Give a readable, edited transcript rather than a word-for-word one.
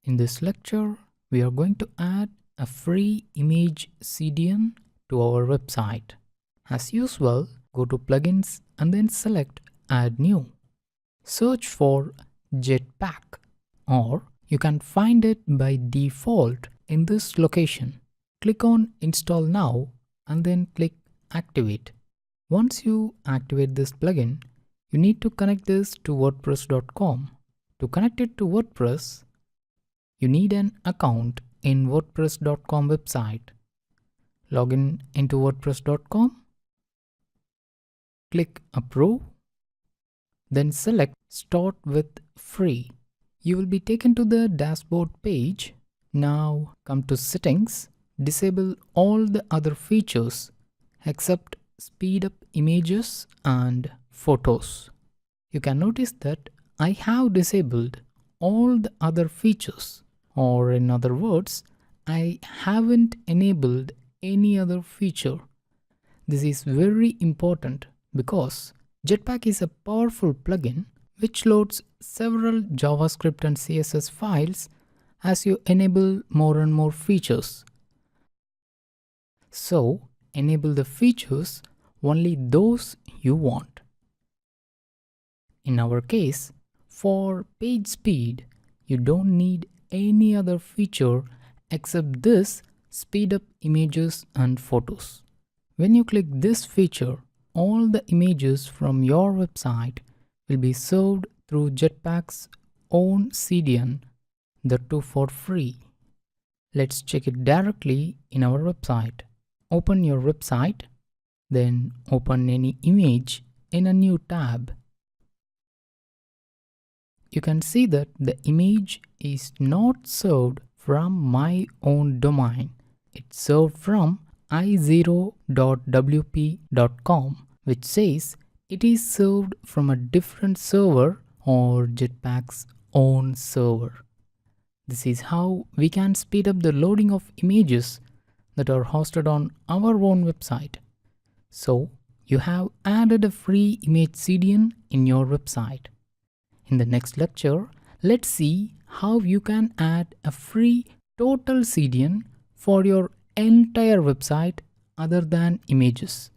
In this lecture, we are going to add a free Image CDN to our website. As usual, go to Plugins and then select Add New. Search for Jetpack, or you can find it by default in this location. Click on Install Now and then click Activate. Once you activate this plugin, you need to connect this to WordPress.com. To connect it to WordPress, you need an account in WordPress.com website. Log into WordPress.com, click Approve, then select Start with Free. You will be taken to the dashboard page. Now come to Settings, disable all the other features except Speed Up Images and Photos. You can notice that I have disabled all the other features, or in other words, I haven't enabled any other feature. This is very important because Jetpack is a powerful plugin which loads several JavaScript and CSS files as you enable more and more features. So, enable the features only those you want. In our case, for page speed, you don't need any other feature except this Speed Up Images and Photos. When you click this feature, all the images from your website will be served through Jetpack's own CDN, the two for free. Let's check it directly in our website. Open your website, then open any image in a new tab. You can see that the image is not served from my own domain. It's served from i0.wp.com, which says it is served from a different server or Jetpack's own server. This is how we can speed up the loading of images that are hosted on our own website. So, you have added a free image CDN in your website. In the next lecture, let's see how you can add a free total CDN for your entire website other than images.